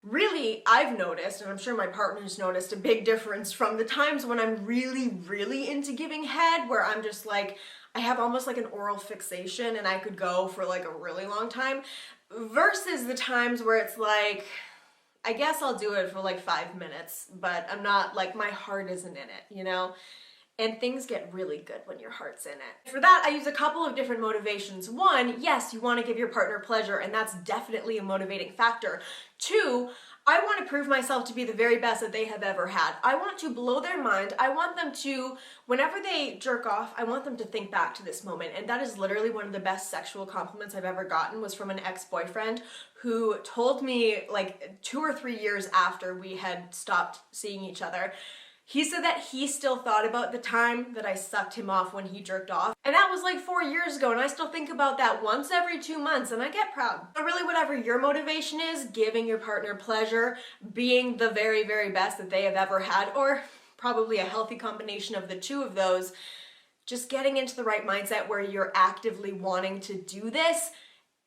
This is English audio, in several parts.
Really, I've noticed, and I'm sure my partner's noticed, a big difference from the times when I'm really, really into giving head, where I'm just like, I have almost like an oral fixation and I could go for like a really long time, versus the times where it's like, I guess I'll do it for like 5 minutes, but I'm not like, my heart isn't in it, you know? And things get really good when your heart's in it. For that, I use a couple of different motivations. One, yes, you want to give your partner pleasure, and that's definitely a motivating factor. Two, I want to prove myself to be the very best that they have ever had. I want to blow their mind. I want them to, whenever they jerk off, I want them to think back to this moment. And that is literally one of the best sexual compliments I've ever gotten, was from an ex-boyfriend who told me like 2 or 3 years after we had stopped seeing each other. He said that he still thought about the time that I sucked him off when he jerked off. And that was like 4 years ago, and I still think about that once every 2 months, and I get proud. But really, whatever your motivation is, giving your partner pleasure, being the very, very best that they have ever had, or probably a healthy combination of the two of those, just getting into the right mindset where you're actively wanting to do this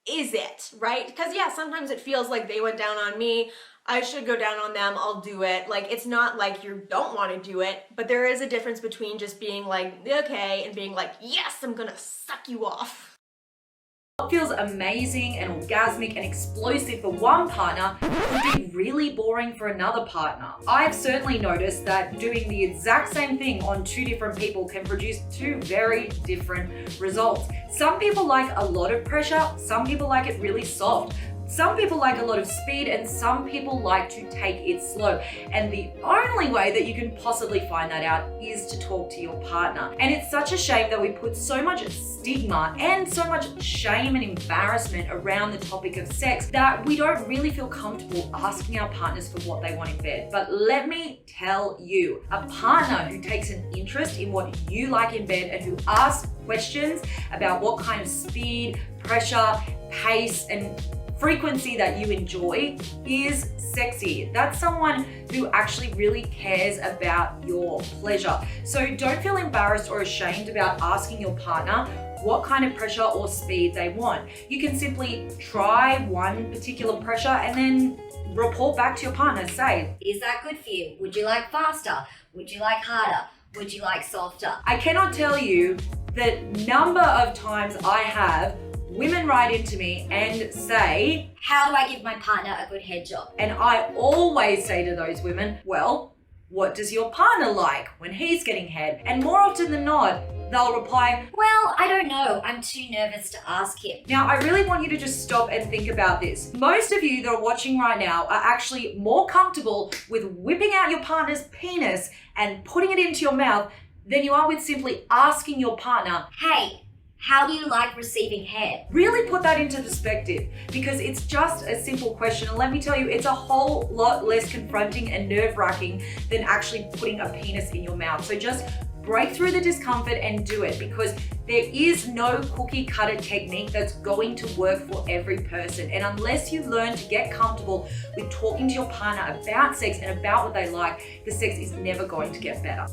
is it, right? Because yeah, sometimes it feels like they went down on me, I should go down on them, I'll do it. Like, it's not like you don't want to do it, but there is a difference between just being like, okay, and being like, yes, I'm gonna suck you off. What feels amazing and orgasmic and explosive for one partner can be really boring for another partner. I've certainly noticed that doing the exact same thing on 2 different people can produce 2 very different results. Some people like a lot of pressure, some people like it really soft. Some people like a lot of speed, and some people like to take it slow. And the only way that you can possibly find that out is to talk to your partner. And it's such a shame that we put so much stigma and so much shame and embarrassment around the topic of sex that we don't really feel comfortable asking our partners for what they want in bed. But let me tell you, a partner who takes an interest in what you like in bed and who asks questions about what kind of speed, pressure, pace, and frequency that you enjoy is sexy. That's someone who actually really cares about your pleasure. So don't feel embarrassed or ashamed about asking your partner what kind of pressure or speed they want. You can simply try one particular pressure and then report back to your partner. Say, is that good for you? Would you like faster? Would you like harder? Would you like softer? I cannot tell you the number of times I have women write into me and say, how do I give my partner a good head job? And I always say to those women, well, what does your partner like when he's getting head? And more often than not, they'll reply, well, I don't know. I'm too nervous to ask him. Now, I really want you to just stop and think about this. Most of you that are watching right now are actually more comfortable with whipping out your partner's penis and putting it into your mouth than you are with simply asking your partner, hey, how do you like receiving head? Really put that into perspective, because it's just a simple question. And let me tell you, it's a whole lot less confronting and nerve-wracking than actually putting a penis in your mouth. So just break through the discomfort and do it, because there is no cookie cutter technique that's going to work for every person. And unless you learn to get comfortable with talking to your partner about sex and about what they like, the sex is never going to get better.